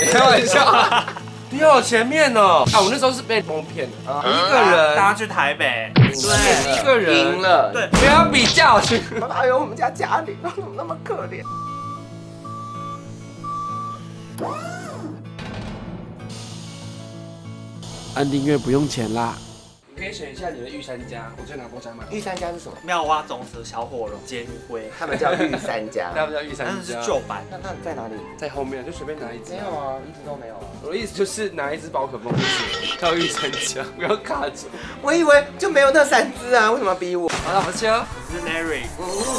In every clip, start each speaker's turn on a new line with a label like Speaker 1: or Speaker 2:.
Speaker 1: 开玩笑。比我前面哦！啊，我那时候是被蒙骗的，一个人，
Speaker 2: 大家去台北，
Speaker 1: 对，一个人
Speaker 3: 赢了，
Speaker 2: 对，
Speaker 1: 不要比较。
Speaker 3: 哎呦，我们家嘉玲怎么那么可怜？
Speaker 1: 按订阅不用钱啦。你可以选一下你的御三家，我最拿过奖嘛。
Speaker 3: 御三家是什么？
Speaker 2: 妙蛙种子小火龙煎龟，
Speaker 3: 他们叫御三家。
Speaker 1: 他们叫御三家，
Speaker 2: 但是旧版。
Speaker 3: 那在哪里？
Speaker 1: 在后面，就随便拿一只。
Speaker 3: 没有啊，一直都没有啊。
Speaker 1: 我的意思就是拿一只宝可梦叫御三家，不要卡住。
Speaker 3: 我以为就没有那3只啊，为什么要逼我？
Speaker 1: 好了，不是哦。
Speaker 2: 是 Larry，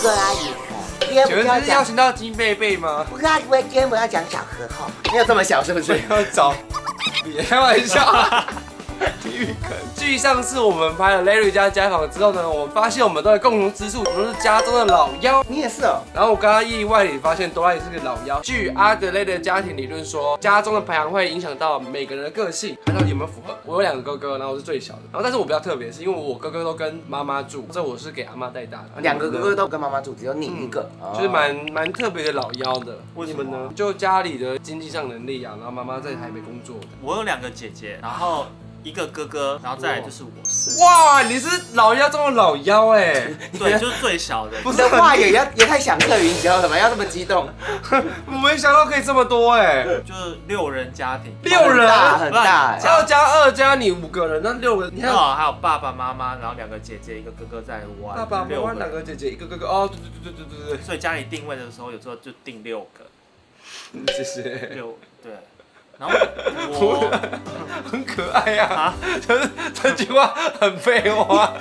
Speaker 3: 这个阿姨。今天
Speaker 1: 请问是邀请到金贝贝吗？
Speaker 3: 不是，今天我要讲小和后，没有这么小是不是？
Speaker 1: 要找，别开玩笑。地狱梗。继上次我们拍了 Larry 家家访之后呢，我们发现我们都有共同之处，我们都是家中的老幺。
Speaker 3: 你也是哦。
Speaker 1: 然后我刚刚意外地发现多拉也是个老幺。据阿德勒的家庭理论说，家中的排行会影响到每个人的个性，看到底有没有符合。我有2个哥哥，然后我是最小的。然后但是我比较特别，是因为我哥哥都跟妈妈住，这我是给阿妈带大的。
Speaker 3: 2个哥哥都跟妈妈住，只有你一个，
Speaker 1: 就是蛮特别的老幺的。
Speaker 2: 为什么
Speaker 1: 你们呢？就家里的经济上能力啊，然后妈妈在台北工作的。
Speaker 2: 我有2个姐姐，然后一个哥哥，然后再来就是我是。
Speaker 1: 哇，你是老幺中的老幺哎！
Speaker 2: 对，就是最小的。
Speaker 3: 你的话也太响彻云霄了吧？要这么激动？
Speaker 1: 我没想到可以这么多哎！
Speaker 2: 就是6人家庭
Speaker 1: ，6人
Speaker 3: 很大
Speaker 1: ，2加2加你5个人，那6个，你看
Speaker 2: 还有爸爸妈妈，然后2个姐姐，1个哥哥在我。
Speaker 1: 爸爸妈妈2个姐姐，1个哥哥。哦，对。
Speaker 2: 所以家里定位的时候，有时候就定6个。
Speaker 1: 谢谢。
Speaker 2: 对。然后我
Speaker 1: 很可爱呀，就是这句话很废话。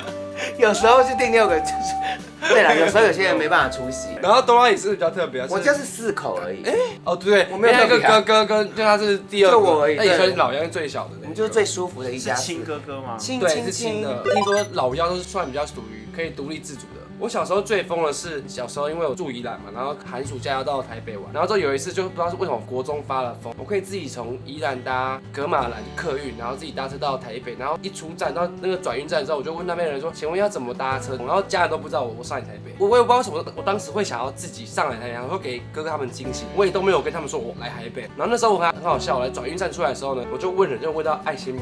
Speaker 3: 有时候是定6个，就是对了，有时候有些人没办法出席。
Speaker 1: 然后多拉也是比较特别，
Speaker 3: 我就是4口而已。
Speaker 1: 哦对，
Speaker 3: 我没有
Speaker 1: 一个哥哥跟就他是第2个，
Speaker 3: 就我而已。
Speaker 1: 那也算是老幺最小的。
Speaker 3: 我们就是最舒服的一家。
Speaker 2: 是亲哥哥吗？
Speaker 1: 对，是亲的。听说老幺都是算比较属于可以独立自主的。我小时候最疯的是，小时候因为我住宜兰嘛，然后寒暑假要到台北玩，然后之后有一次就不知道是为什么国中发了疯，我可以自己从宜兰搭葛玛兰客运，然后自己搭车到台北，然后一出站到那个转运站之后，我就问那边的人说，请问要怎么搭车？然后家人都不知道我上来台北，我也不知道为什么，我当时会想要自己上来台北，然后给哥哥他们惊喜，我也都没有跟他们说我来台北。然后那时候我很好笑，我来转运站出来的时候呢，我就问人，就问到爱心笔。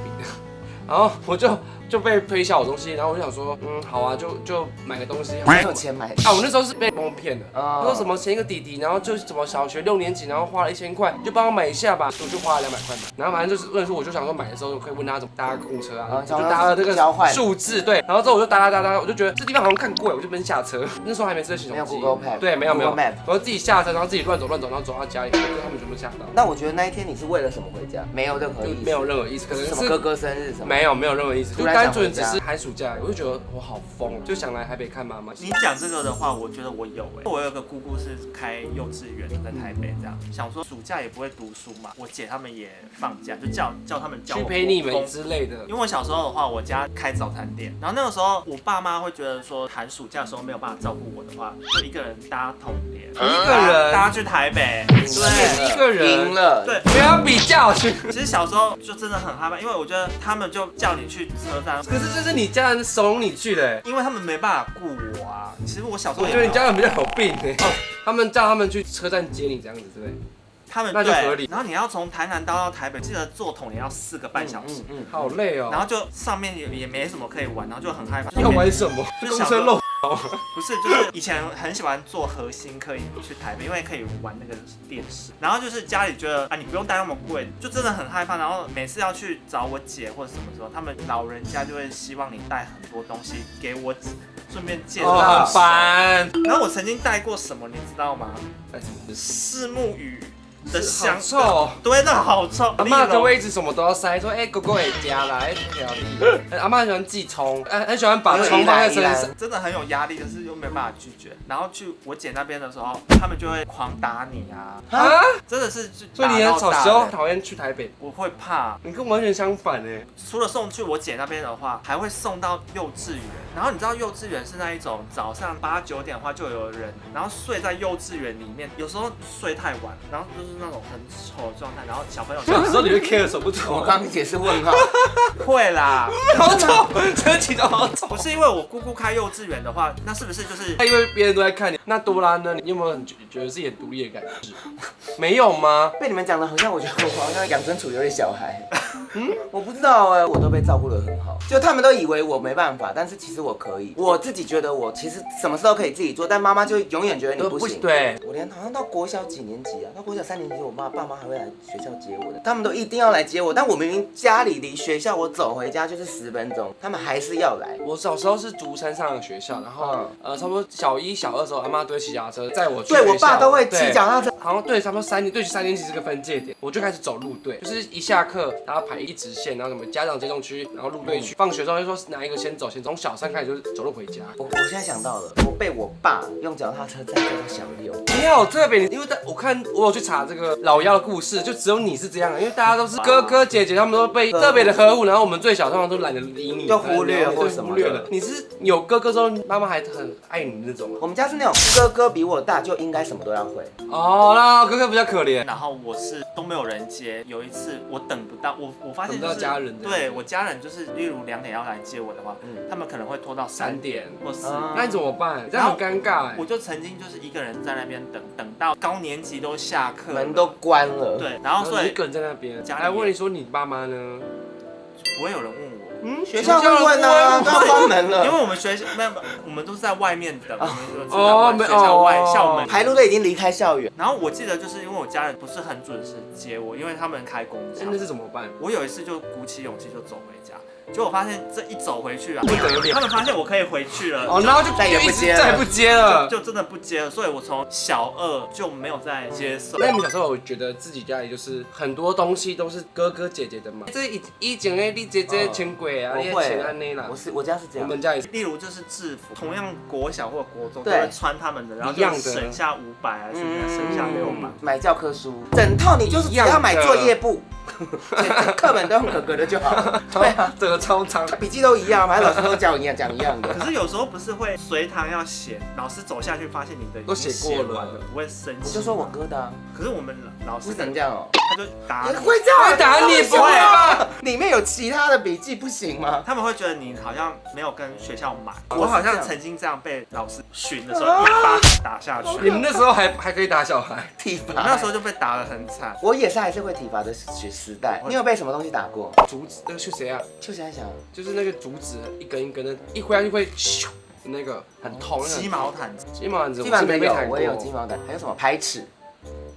Speaker 1: 然后我就被推销我东西，然后我就想说，好啊，就买个东西。
Speaker 3: 没有钱买
Speaker 1: 啊，我那时候是被蒙骗的。他说什么前一个弟弟，然后就是什么小学6年级，然后花了1000块，就帮我买一下吧，我就花了200块嘛。然后反正就是问说，我就想说买的时候可以问他怎么搭公车啊，我就搭了这个数字，对。然后之后我就搭，我就觉得这地方好像看过，我就边下车。那时候还没这系统机，
Speaker 3: 没有 Google Map，
Speaker 1: 对，没有
Speaker 3: Google Map，
Speaker 1: 我就自己下车，然后自己乱走，然后走到家里，他们全部吓到。
Speaker 3: 那我觉得那一天你是为了什么回家？没有任何意思，
Speaker 1: 没有任何意思，可能是
Speaker 3: 什么哥哥生日什么？
Speaker 1: 没有任何意思，就单纯只是寒暑假，我就觉得我好疯，就想来台北看妈妈。
Speaker 2: 你讲这个的话，我觉得我有我有个姑姑是开幼稚园在台北，这样想说暑假也不会读书嘛，我姐他们也放假，就叫他们教我
Speaker 1: 去陪你们之类的。
Speaker 2: 因为我小时候的话，我家开早餐店，然后那个时候我爸妈会觉得说寒暑假的时候没有办法照顾我的话，就一个人搭统联，
Speaker 1: 一个人
Speaker 2: 大家去台北，
Speaker 1: 对，一个人
Speaker 3: 赢了，
Speaker 2: 对，
Speaker 1: 不要比较。
Speaker 2: 其实小时候就真的很害怕，因为我觉得他们就叫你去车站，
Speaker 1: 可是这是你家人怂恿你去的，
Speaker 2: 因为他们没办法顾我啊。其实我小时候
Speaker 1: 我觉得你家人比较有病他们叫他们去车站接你这样子，对不对？
Speaker 2: 他们
Speaker 1: 那就合理。
Speaker 2: 然后你要从台南搭到台北，记得坐统联要4个半小时，
Speaker 1: 好累哦。
Speaker 2: 然后就上面也没什么可以玩，然后就很害怕。
Speaker 1: 要玩什么？
Speaker 2: 就是
Speaker 1: 公车漏。
Speaker 2: 不是，就是以前很喜欢坐核心可以去台北，因为可以玩那个电视。然后就是家里觉得啊，你不用带那么贵，就真的很害怕。然后每次要去找我姐或者什么时候，他们老人家就会希望你带很多东西给我姐，顺便介绍。
Speaker 1: 很烦。
Speaker 2: 然后我曾经带过什么，你知道吗？
Speaker 1: 带什么？
Speaker 2: 虱目鱼。的香
Speaker 1: 臭，
Speaker 2: 对，那好臭。
Speaker 1: 阿妈的位置什么都要塞，说狗狗回家啦，条例。阿妈很喜欢寄葱，很喜欢把葱放在身上，
Speaker 2: 真的很有压力，可是又没办法拒绝。然后去我姐那边的时候，他们就会狂打你啊！真的是。
Speaker 1: 所以你小时候讨厌去台北？
Speaker 2: 我会怕。
Speaker 1: 你跟我完全相反哎。
Speaker 2: 除了送去我姐那边的话，还会送到幼稚园。然后你知道幼稚园是那一种早上8、9点的话就有人，然后睡在幼稚园里面，有时候睡太晚，然后就是就是那种很丑的状态，然后小朋友
Speaker 1: 小时候你会 care 手不
Speaker 3: 我
Speaker 1: 丑？
Speaker 3: 刚刚也是问号，
Speaker 2: 会啦，
Speaker 1: 好丑，真的都好丑。
Speaker 2: 不是因为我姑姑开幼稚园的话，那是不是就是
Speaker 1: 因为别人都在看你，那多拉呢？你有没有觉得自己很独立的感觉？没有吗？
Speaker 3: 被你们讲的好像我觉得我好像养尊处优的小孩。我不知道哎，我都被照顾得很好，就他们都以为我没办法，但是其实我可以。我自己觉得我其实什么事都可以自己做，但妈妈就永远觉得你不行。
Speaker 1: 对，
Speaker 3: 我连好像到国小几年级啊，到国小3年级，我爸妈还会来学校接我的，他们都一定要来接我，但我明明家里离学校我走回家就是10分钟，他们还是要来。
Speaker 1: 我小时候是竹山上的学校，然后差不多小1、小2的时候，阿妈都会骑脚踏车载我去。
Speaker 3: 对，我爸都会骑脚踏车。
Speaker 1: 好像对，差不多3年级是个分界点，我就开始走路队，就是一下课，然后排一直线，然后什么家长接送区，然后路队区，放学之后就说哪一个先走，先从小3开始就是走路回家。
Speaker 3: 我现在想到了，我被我爸用脚踏车载到小6。
Speaker 1: 你好特别，因为我看我有去查这个老妖的故事，就只有你是这样的，因为大家都是哥哥姐姐，他们都被特别的呵护，然后我们最小通常都懒得理你，
Speaker 3: 就忽略或什么的。
Speaker 1: 你是有哥哥之后，妈妈还很爱你那种。
Speaker 3: 我们家是那种哥哥比我大，就应该什么都要会。
Speaker 1: 哦，那哥哥比较可怜。
Speaker 2: 然后我是都没有人接，有一次我等不到，我发现
Speaker 1: 等不到家人，
Speaker 2: 对我家人就是例如2点要来接我的话，他们可能会拖到3点或4点，
Speaker 1: 那你怎么办？这样很尴尬哎。
Speaker 2: 我就曾经就是一个人在那边等到高年级都下课，
Speaker 3: 门都关了，
Speaker 2: 对，然后所以
Speaker 1: 一个人在那边，还问你说你爸妈呢？
Speaker 2: 不会有人问我。
Speaker 3: 学校会问啊，都要关门了。
Speaker 2: 因为我们学校没有，我们都是在外面等，我们就知道学校外校门
Speaker 3: 排路队已经离开校园。
Speaker 2: 然后我记得就是因为我家人不是很准时接我，因为他们开公车。
Speaker 1: 那是怎么办？
Speaker 2: 我有一次就鼓起勇气就走回家，结果我发现这一走回去啊，
Speaker 1: 不得了，
Speaker 2: 他们发现我可以回去了，
Speaker 1: 然后就
Speaker 3: 再也不接了，
Speaker 1: 再也不接了，
Speaker 2: 就真的不接了。所以我从小2就没有再接受。
Speaker 1: 那你们小时候有觉得自己家里就是很多东西都是哥哥姐姐的吗？这以前的你姐姐轻轨啊，你请安内啦。
Speaker 3: 我家是这样，
Speaker 1: 我们家也是。
Speaker 2: 例如就是制服，同样国小或国中都会穿他们的，然后就省下500啊，省下600。
Speaker 3: 买教科书，整套你就是只要买作业簿，课本都用哥哥的就好。对啊，
Speaker 1: 整个超长，
Speaker 3: 笔记都一样，反正老师都讲一样的。
Speaker 2: 可是有时候不是会随堂要写，老师走下去发现你的
Speaker 1: 都写过了，
Speaker 2: 不会生气。
Speaker 3: 我就说我哥的啊。
Speaker 2: 可是我们老师
Speaker 3: 不能这样哦，
Speaker 2: 他就打你。
Speaker 3: 会这样？
Speaker 1: 会打你不会吧？
Speaker 3: 里面有其他的笔记不行吗？
Speaker 2: 他们会觉得你好像没有跟学校买。我好像曾经这样被老师训的时候一巴掌打下去。
Speaker 1: 你们那时候还可以打小孩？
Speaker 3: 体罚？
Speaker 2: 那时候就被打得很惨。
Speaker 3: 我也是还是会体罚的时代。你有被什么东西打过？
Speaker 1: 竹子，那个是谁啊？
Speaker 3: 就想想，
Speaker 1: 就是那个竹子一根一根的，一挥下去会咻，那个很痛。
Speaker 2: 鸡毛掸子，
Speaker 1: 鸡毛掸子，
Speaker 3: 基本上有，我也有鸡毛掸，还有什么排尺？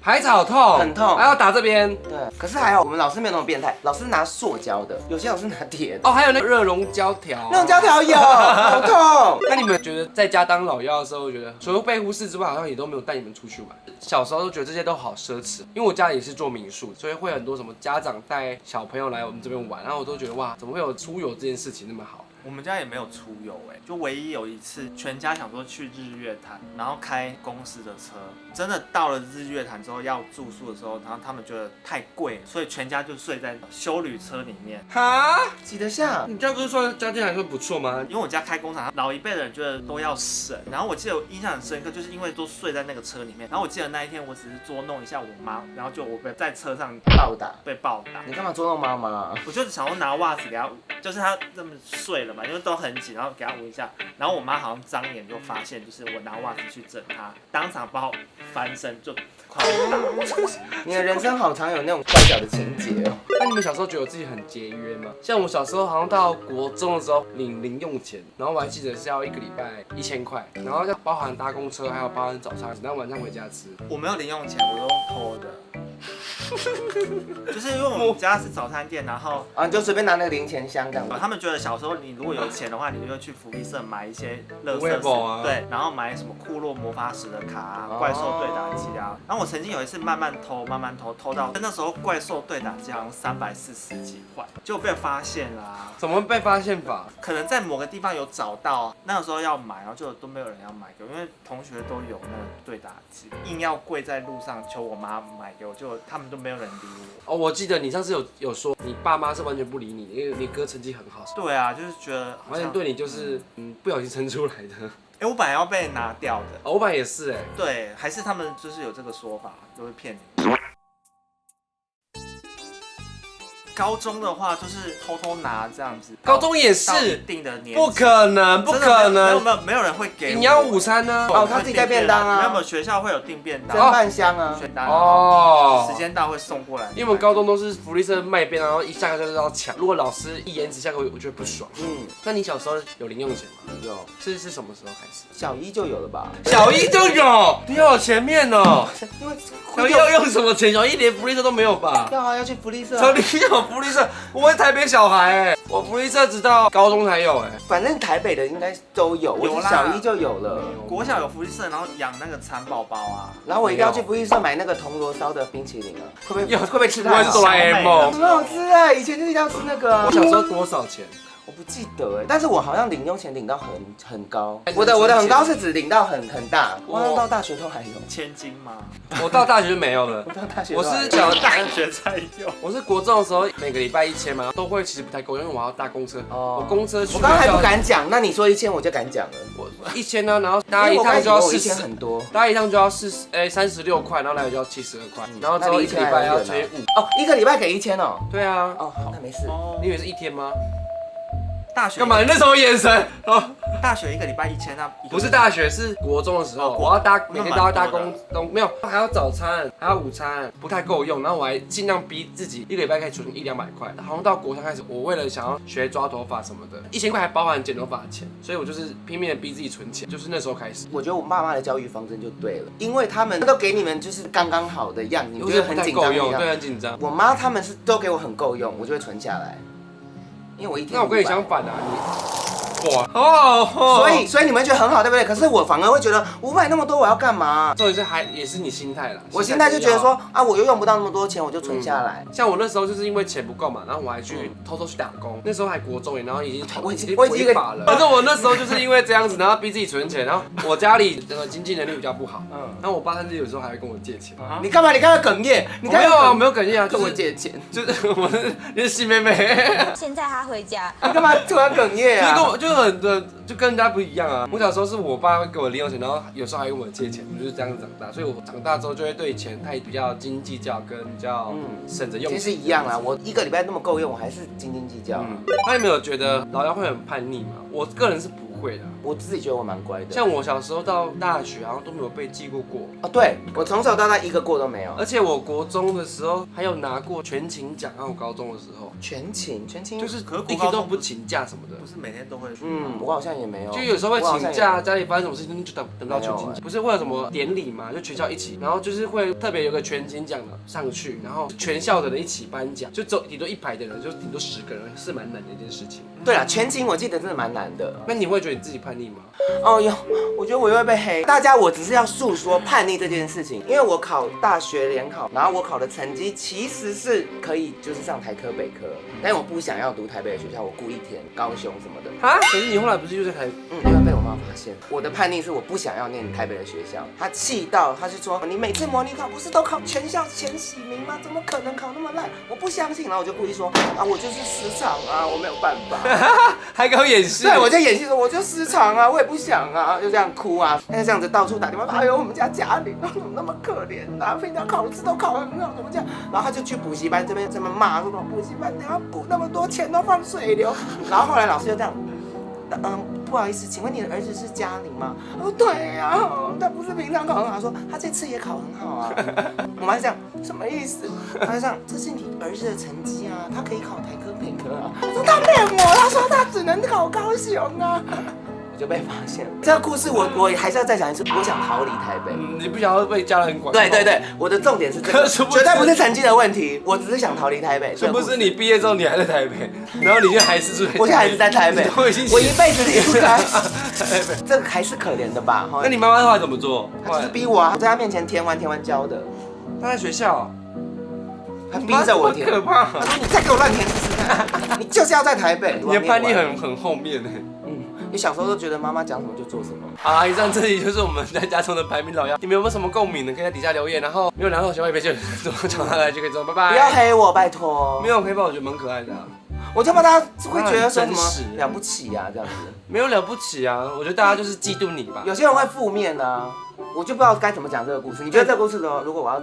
Speaker 1: 排草痛，
Speaker 3: 很痛，
Speaker 1: 还要打这边。
Speaker 3: 对，可是还好我们老师没有那么变态，老师拿塑胶的，有些老师拿铁的。
Speaker 1: 哦，还有那个热熔胶条，
Speaker 3: 热熔胶条有，好痛。
Speaker 1: 那你们觉得在家当老幺的时候，觉得除了被忽视之外，好像也都没有带你们出去玩？小时候都觉得这些都好奢侈，因为我家里也是做民宿，所以会很多什么家长带小朋友来我们这边玩，然后我都觉得哇，怎么会有出游这件事情那么好？
Speaker 2: 我们家也没有出游就唯一有一次全家想说去日月潭，然后开公司的车，真的到了日月潭之后要住宿的时候，然后他们觉得太贵，所以全家就睡在休旅车里面。
Speaker 1: 哈，
Speaker 3: 挤得下？
Speaker 1: 你这样不是算家境还算不错吗？
Speaker 2: 因为我家开工厂，老一辈的人觉得都要省，然后我记得我印象很深刻，就是因为都睡在那个车里面，然后我记得那一天我只是捉弄一下我妈，然后就我被在车上被暴打。
Speaker 3: 你干嘛捉弄妈妈？
Speaker 2: 我就想要拿袜子给她，就是她这么睡了嘛，因为都很紧，然后给她捂一下，然后我妈好像张眼就发现，就是我拿袜子去整她，当场把我翻身就狂打。
Speaker 3: 你的人生好常有那种坏小的情节哦。
Speaker 1: 那你们小时候觉得自己很节约吗？像我小时候好像到国中的时候领零用钱，然后我还记得是要1个礼拜1000块，然后要包含搭公车，还有包含早餐，然后晚上回家吃。
Speaker 2: 我没有零用钱，我都偷的。就是因为我们家是早餐店，然后
Speaker 3: 你就随便拿那个零钱箱这样子。
Speaker 2: 他们觉得小时候你如果有钱的话，你就去福利社买一些垃圾
Speaker 1: 食，
Speaker 2: 对，然后买什么库洛魔法使的卡啊、怪兽对打机啊。然后我曾经有一次慢慢偷，偷到那时候怪兽对打机好像340几块，就被发现啦。
Speaker 1: 怎么被发现法？
Speaker 2: 可能在某个地方有找到，那个时候要买，然后就都没有人要买给我，因为同学都有那个对打机，硬要跪在路上求我妈买给我，就他们都没有人理我。
Speaker 1: 哦，我记得你上次有说你爸妈是完全不理你，因为你哥成绩很好。
Speaker 2: 对啊，就是觉得
Speaker 1: 完全对你就是不小心生出来的。
Speaker 2: 我本来要被拿掉的。
Speaker 1: 我本来也是
Speaker 2: 对，还是他们就是有这个说法，都会骗你。高中的话就是偷偷拿这样子。
Speaker 1: 高中也
Speaker 2: 到一
Speaker 1: 是，
Speaker 2: 定的年纪，
Speaker 1: 不可能，不可
Speaker 2: 真的
Speaker 1: 能。
Speaker 2: 没有人会给我。
Speaker 1: 营养午餐呢？
Speaker 3: 哦，他自己带便当啊，
Speaker 2: 没有学校会有订便当，
Speaker 3: 蒸饭箱啊。
Speaker 2: 选单
Speaker 1: 哦，
Speaker 2: 时间到会送过来。
Speaker 1: 因为我们高中都是福利社卖便当，然后一下课就是要抢。如果老师一延迟下课，我就会不爽。那你小时候有零用钱吗？
Speaker 3: 有，
Speaker 1: 是什么时候开始？
Speaker 3: 小一就有了吧？
Speaker 1: 小一就有，你好前面哦。
Speaker 3: 因为
Speaker 1: 小一要用什么钱？小一连福利社都没有吧？
Speaker 3: 要去福利社啊。
Speaker 1: 小一有福利社，我是台北小孩哎，我福利社直到高中才有哎。
Speaker 3: 反正台北的应该都有，我是小一就有了。
Speaker 2: 国小有福利社，然后养那个蚕宝宝啊，
Speaker 3: 然后我一定要去福利社买那个铜锣烧的冰淇淋啊，会不会吃太好？
Speaker 1: 我是哆啦 A 梦，
Speaker 3: 很好吃哎，以前就是要吃那个啊。
Speaker 1: 我小时候多少钱？
Speaker 3: 我不记得哎，但是我好像领用钱领到很高。我的很高是指领到很大，我好像到大学都还有。
Speaker 2: 千金吗？
Speaker 1: 我到大学就没有了。
Speaker 3: 我到大学
Speaker 1: 我
Speaker 3: 都还有
Speaker 1: 是小
Speaker 2: 大学才有。
Speaker 1: 我是国中的时候，每个礼拜1000嘛，都会其实不太够，因为我要搭公车。我公车去。
Speaker 3: 我刚刚还不敢讲，那你说1000我就敢讲了。
Speaker 1: 我1000呢，然后搭一趟就要
Speaker 3: 1000很多，
Speaker 1: 搭一趟就要36块，然后来回就要72块，然后之后一个礼拜要乘以5。
Speaker 3: 哦，一个礼拜给1000哦。
Speaker 1: 对啊。
Speaker 3: 哦，好，那没事。
Speaker 1: 你以为是1天吗？
Speaker 2: 大学
Speaker 1: 干嘛？你那什么眼神？哦，
Speaker 2: 大学一个礼拜1000，那
Speaker 1: 不是大学，是国中的时候，我要每天都要搭公没有，还要早餐，还要午餐，不太够用。然后我还尽量逼自己一个礼拜可以存100-200块。好像到国三开始，我为了想要学抓头发什么的，1000块还包含剪头发的钱，所以我就是拼命的逼自己存钱，就是那时候开始。
Speaker 3: 我觉得我爸妈的教育方针就对了，因为他们都给你们就是刚刚好的样子，你觉得很紧张，
Speaker 1: 对，很紧张。
Speaker 3: 我妈他们是都给我很够用，我就会存下来。因为我一天，
Speaker 1: 那我跟你相反啊，哇，好，
Speaker 3: 所以你们觉得很好，对不对？可是我反而会觉得500那么多，我要干嘛？
Speaker 1: 重点是也是你心态啦。
Speaker 3: 我心态就觉得说啊，我又用不到那么多钱，我就存下来。
Speaker 1: 像我那时候就是因为钱不够嘛，然后我还去偷偷去打工。那时候还国中然后已经
Speaker 3: 我已经
Speaker 1: 违法了。反正我那时候就是因为这样子，然后逼自己存钱。然后我家里经济能力比较不好，然后我爸甚至有时候还会跟我借钱。
Speaker 3: 你干嘛？你刚刚哽咽？你
Speaker 1: 没有啊，没有哽咽啊，
Speaker 3: 跟我借钱，
Speaker 1: 就是我是细妹妹。
Speaker 4: 现在他回家，
Speaker 3: 你干嘛突然哽咽啊？
Speaker 1: 就跟人家不一样啊！我小时候是我爸会给我零用钱，然后有时候还跟我借钱，我就是这样长大。所以我长大之后就会对钱比较斤斤计较，跟比较省着用。
Speaker 3: 其实一样啊，我一个礼拜那么够用，我还是斤斤计较。
Speaker 1: 那你们有觉得老幺会很叛逆吗？我个人是不会的。
Speaker 3: 我自己觉得我蛮乖的。
Speaker 1: 像我小时候到大学，好像都没有被记过。
Speaker 3: 哦，对，我从小到大一个过都没有。
Speaker 1: 而且我国中的时候还有拿过全勤奖，然后我高中的时候
Speaker 3: 全勤
Speaker 1: 就是一天都不请假什么的。
Speaker 2: 不是每天都会去。
Speaker 3: 我好像也没有。
Speaker 1: 就有时候会请假，家里发生什么事情就等到全勤奖。不是会有什么典礼嘛？就全校一起，然后就是会特别有个全勤奖的上去，然后全校的人一起颁奖，就顶多100的人，就顶多10个人，是蛮难的一件事情。
Speaker 3: 对啦，全勤我记得真的蛮难的。
Speaker 1: 那你会觉得你自己叛逆吗？
Speaker 3: 哦哟，我觉得我又会被黑。大家，我只是要诉说叛逆这件事情，因为我考大学联考，然后我考的成绩其实是可以就是上台科北科，但我不想要读台北的学校，我故意填高雄什么的。
Speaker 1: 啊？可是你后来不是就是
Speaker 3: 因为被我妈发现，我的叛逆是我不想要念台北的学校，她气到她就说你每次模拟考不是都考全校前几名吗？怎么可能考那么烂？我不相信，然后我就故意说啊，我就是失常啊，我没有办法。
Speaker 1: 还给我演戏？
Speaker 3: 对，我就演戏说我就失常啊，我也不想啊，就这样哭啊，这样子到处打电话，哎呦我们家玲怎么那么可怜啊，平常考试都考很好，怎么这样？然后他就去补习班这边骂说补习班你要补那么多钱都放水流，然后后来老师就这样。不好意思，请问你的儿子是嘉玲吗？我说对呀，他不是平常考很好，说他这次也考很好啊。我妈就这样，什么意思？他就这样，这是你儿子的成绩啊，他可以考台科北科啊。我说他骗我，他说他只能考高雄啊。我就被发现了。这个故事我还是要再讲一次，我想逃离台北。
Speaker 1: 你不想要被家人管？
Speaker 3: 对，我的重点是这个，绝对不是成绩的问题，我只是想逃离台北。
Speaker 1: 是不是你毕业之后你还在台北，然后你就还是住？
Speaker 3: 我现在还是在台北，我一辈子离不开。这个还是可怜的吧？
Speaker 1: 那你妈妈后来怎么做？
Speaker 3: 她就是逼我啊，在她面前填完交的。
Speaker 1: 她在学校，
Speaker 3: 她逼着我填，
Speaker 1: 可怕。
Speaker 3: 她说你再给我乱填试试看，你就是要在台北。
Speaker 1: 你的叛逆很后面呢。
Speaker 3: 你小时候都觉得妈妈讲什么就做什么。
Speaker 1: 好，以上这里就是我们在家中的排名老幺，你们有没有什么共鸣的，可以在底下留言，然后没有拿到小外别就找他来就可以做，拜拜。
Speaker 3: 不要黑我，拜托。
Speaker 1: 没有黑吧，我觉得蛮可爱的。
Speaker 3: 我就怕大家会觉得说什么了不起啊这样子。
Speaker 1: 没有了不起啊，我觉得大家就是嫉妒你吧。
Speaker 3: 有些人会负面啊，我就不知道该怎么讲这个故事。你觉得这个故事的，如果我要